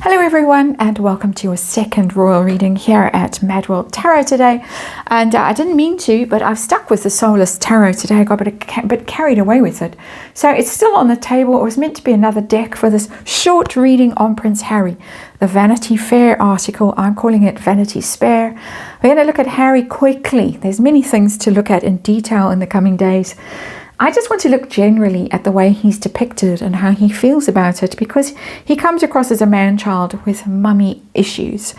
Hello everyone, and welcome to a second royal reading here at MadWorldTarot today. And I didn't mean to, but I've stuck with the Soulless Tarot today. I got a bit carried away with it. So it's still on the table. It was meant to be another deck for this short reading on Prince Harry. The Vanity Fair article, I'm calling it Vanity Spare. We're going to look at Harry quickly. There's many things to look at in detail in the coming days. I just want to look generally at the way he's depicted and how he feels about it, because he comes across as a man-child with mummy issues.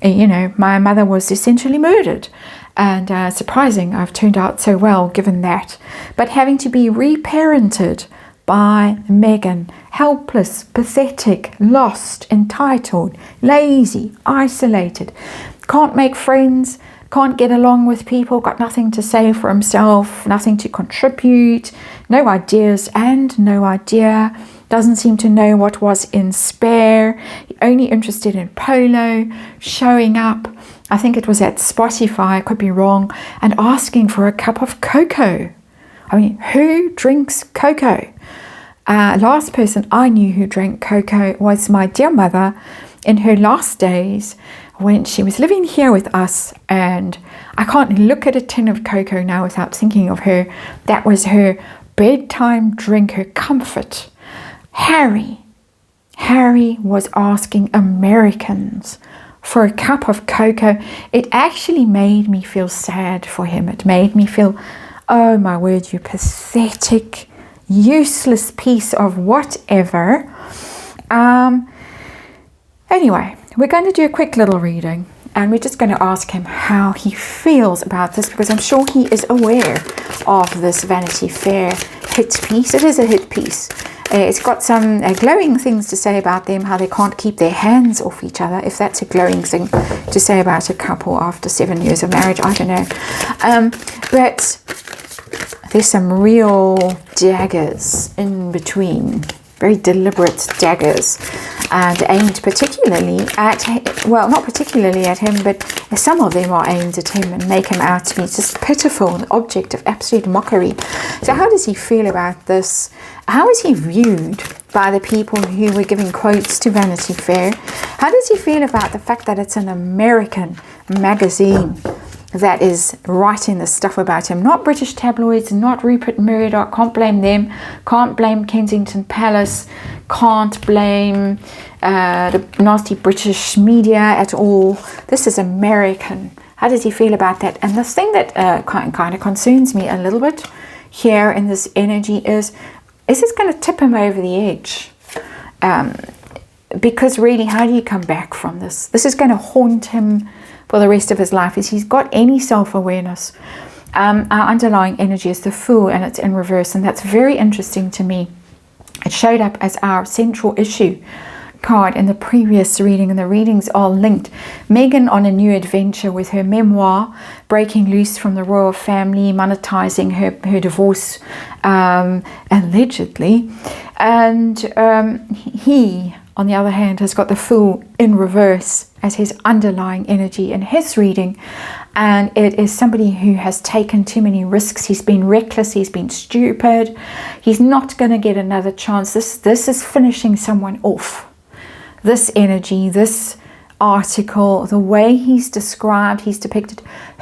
You know, my mother was essentially murdered, and surprising I've turned out so well given that. But having to be reparented by Meghan, helpless, pathetic, lost, entitled, lazy, isolated, can't make friends, can't get along with people, got nothing to say for himself, nothing to contribute, no ideas and no idea, doesn't seem to know what was in spare, only interested in polo, showing up, I think it was at Spotify, I could be wrong, and asking for a cup of cocoa. I mean, who drinks cocoa? Last person I knew who drank cocoa was my dear mother in her last days, when she was living here with us, and I can't look at a tin of cocoa now without thinking of her. That was her bedtime drink, her comfort. Harry was asking Americans for a cup of cocoa. It actually made me feel sad for him. It made me feel, oh my word, you pathetic, useless piece of whatever. Anyway, we're going to do a quick little reading, and we're just going to ask him how he feels about this, because I'm sure he is aware of this Vanity Fair hit piece. It is a hit piece. It's got some glowing things to say about them, how they can't keep their hands off each other, if that's a glowing thing to say about a couple after 7 years of marriage, I don't know. But there's some real daggers in between, very deliberate daggers, and aimed particularly at, well, not particularly at him, but some of them are aimed at him and make him out to be just pitiful, an object of absolute mockery. So how does he feel about this? How is he viewed by the people who were giving quotes to Vanity Fair? How does he feel about the fact that it's an American magazine that is writing this stuff about him? Not British tabloids, not Rupert Murdoch, can't blame them, can't blame Kensington Palace, can't blame the nasty British media at all. This is American. How does he feel about that? And the thing that kind of concerns me a little bit here in this energy is this going to tip him over the edge? Because really, how do you come back from this? This is going to haunt him for the rest of his life. If he's got any self-awareness, our underlying energy is the Fool, and it's in reverse, and that's very interesting to me. It showed up as our central issue card in the previous reading, and the readings are linked. Meghan on a new adventure with her memoir, breaking loose from the royal family, monetizing her divorce, allegedly, and he, on the other hand, has got the Fool in reverse as his underlying energy in his reading. And it is somebody who has taken too many risks. He's been reckless. He's been stupid. He's not going to get another chance. This is finishing someone off. This energy, this article, the way he's described, he's depicted,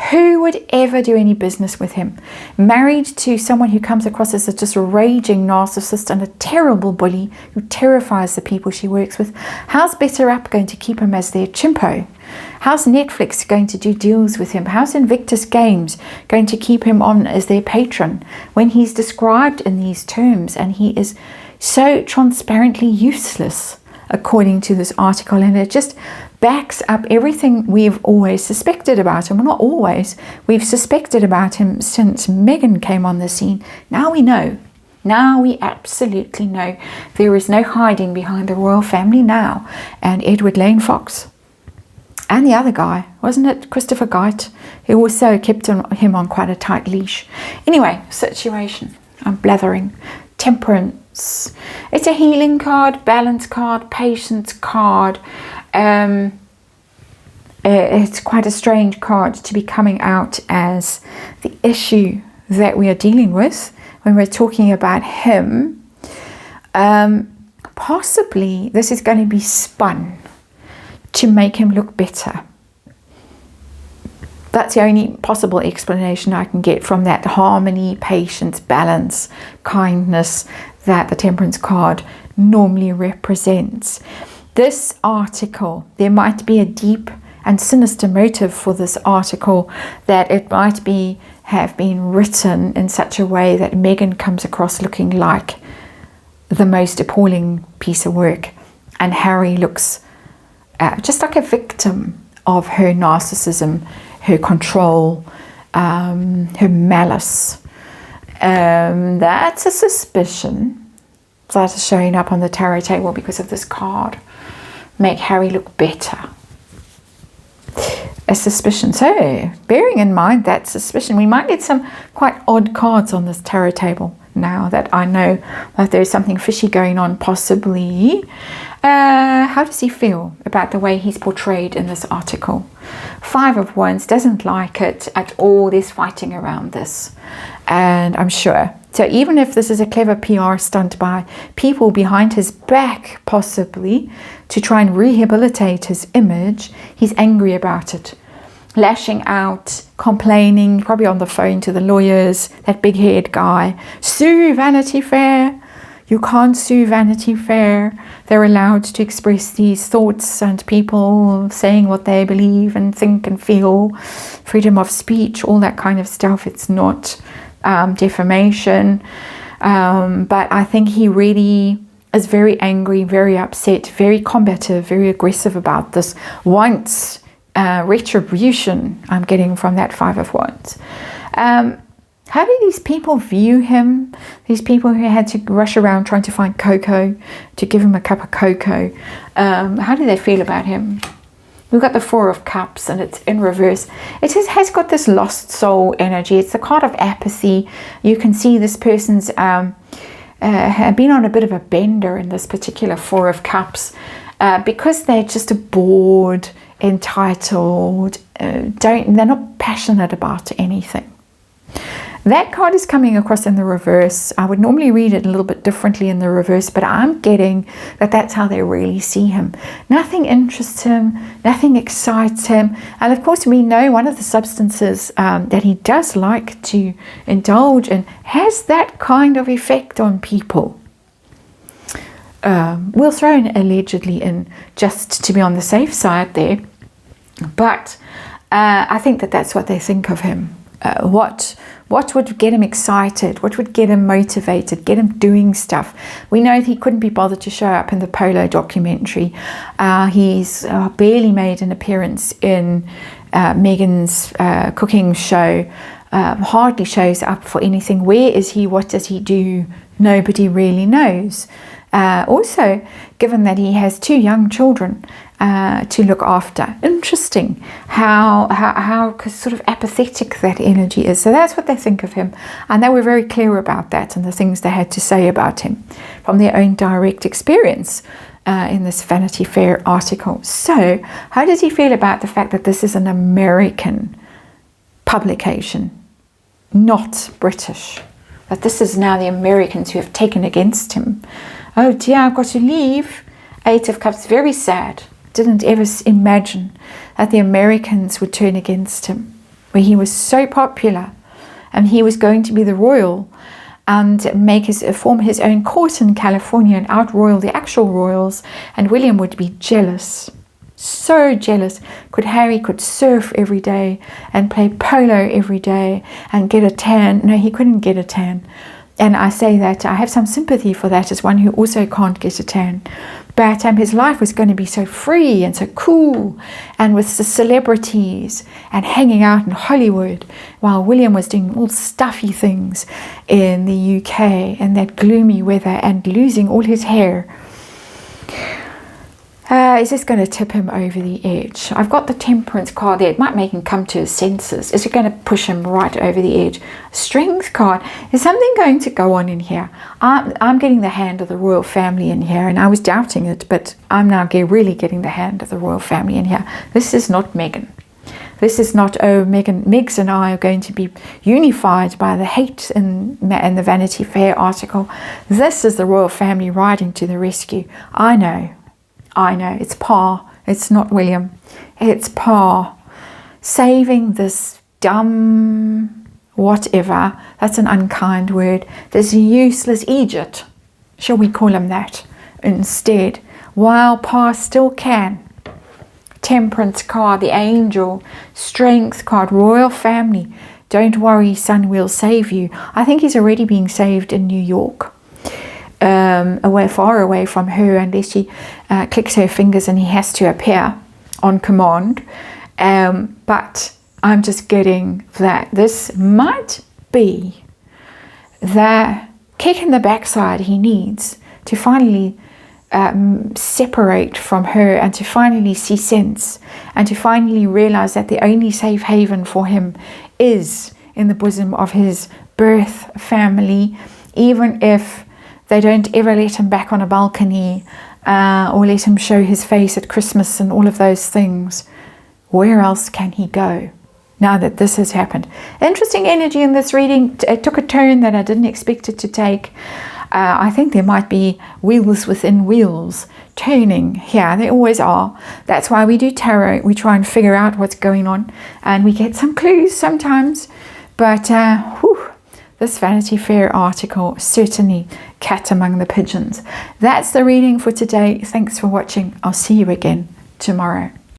who would ever do any business with him? Married to someone who comes across as a just raging narcissist and a terrible bully who terrifies the people she works with. How's Better Up going to keep him as their chimpo? How's Netflix going to do deals with him? How's Invictus Games going to keep him on as their patron when he's described in these terms, and he is so transparently useless, according to this article? And it just backs up everything we've always suspected about him. Well, not always. We've suspected about him since Meghan came on the scene. Now we know. Now we absolutely know. There is no hiding behind the royal family now. And Edward Lane Fox. And the other guy, wasn't it Christopher Gite, who also kept him on quite a tight leash. Anyway, situation. I'm blathering. Temperance. It's a healing card, balance card, patience card. It's quite a strange card to be coming out as the issue that we are dealing with when we're talking about him. Possibly this is going to be spun to make him look better. That's the only possible explanation I can get from that harmony, patience, balance, kindness that the Temperance card normally represents. This article, there might be a deep and sinister motive for this article, that it might have been written in such a way that Meghan comes across looking like the most appalling piece of work, and Harry looks just like a victim of her narcissism, her control, her malice. That's a suspicion that is showing up on the tarot table because of this card. Make Harry look better. A suspicion. So, bearing in mind that suspicion, we might get some quite odd cards on this tarot table now that I know that there's something fishy going on, possibly. How does he feel about the way he's portrayed in this article? 5 of Wands, doesn't like it at all. There's fighting around this, and I'm sure. So even if this is a clever PR stunt by people behind his back, possibly, to try and rehabilitate his image, he's angry about it. Lashing out, complaining, probably on the phone to the lawyers, that big-haired guy. Sue Vanity Fair. You can't sue Vanity Fair. They're allowed to express these thoughts, and people saying what they believe and think and feel. Freedom of speech, all that kind of stuff. It's not defamation. But I think he really is very angry, very upset, very combative, very aggressive about this. Wants retribution, I'm getting from that 5 of Wands. How do these people view him? These people who had to rush around trying to find cocoa, to give him a cup of cocoa. How do they feel about him? We've got the 4 of Cups, and it's in reverse. It has got this lost soul energy. It's the card of apathy. You can see this person's have been on a bit of a bender in this particular 4 of Cups because they're just bored, entitled, they're not passionate about anything. That card is coming across in the reverse. I would normally read it a little bit differently in the reverse, but I'm getting that that's how they really see him. Nothing interests him, nothing excites him. And of course, we know one of the substances that he does like to indulge in has that kind of effect on people. We'll throw an allegedly in just to be on the safe side there. But I think that that's what they think of him. What would get him excited? What would get him motivated? Get him doing stuff? We know he couldn't be bothered to show up in the Polo documentary. He's barely made an appearance in Meghan's cooking show. Hardly shows up for anything. Where is he? What does he do? Nobody really knows. Also, given that he has 2 young children to look after, interesting how sort of apathetic that energy is. So that's what they think of him, and they were very clear about that and the things they had to say about him from their own direct experience in this Vanity Fair article. So how does he feel about the fact that this is an American publication, not British? That this is now the Americans who have taken against him. Oh dear, I've got to leave. 8 of Cups, very sad. Didn't ever imagine that the Americans would turn against him, where he was so popular and he was going to be the royal and form his own court in California and out-royal the actual royals, and William would be jealous. So jealous. Harry could surf every day and play polo every day and get a tan. No, he couldn't get a tan. And I say that I have some sympathy for that as one who also can't get a tan. But his life was going to be so free and so cool, and with the celebrities and hanging out in Hollywood, while William was doing all stuffy things in the UK and that gloomy weather and losing all his hair. Is this going to tip him over the edge? I've got the Temperance card there. It might make him come to his senses. Is it going to push him right over the edge? Strength card. Is something going to go on in here? I'm getting the hand of the royal family in here, and I was doubting it, but I'm now really getting the hand of the royal family in here. This is not Meghan. This is not, Megs and I are going to be unified by the hate in the Vanity Fair article. This is the royal family riding to the rescue. I know, it's Pa It's not William. It's Pa. Saving this dumb whatever, that's an unkind word, this useless Egypt, shall we call him that instead, while Pa still can. Temperance card, the angel, strength card, royal family. Don't worry, son, we'll save you. I think he's already being saved in New York, far away from her, unless she clicks her fingers and he has to appear on command. But I'm just getting that this might be the kick in the backside he needs to finally separate from her, and to finally see sense, and to finally realize that the only safe haven for him is in the bosom of his birth family, even if they don't ever let him back on a balcony or let him show his face at Christmas and all of those things. Where else can he go now that this has happened? Interesting energy in this reading. It took a turn that I didn't expect it to take. I think there might be wheels within wheels turning here. They always are. That's why we do tarot. We try and figure out what's going on, and we get some clues sometimes. But this Vanity Fair article, certainly cat among the pigeons. That's the reading for today. Thanks for watching. I'll see you again tomorrow.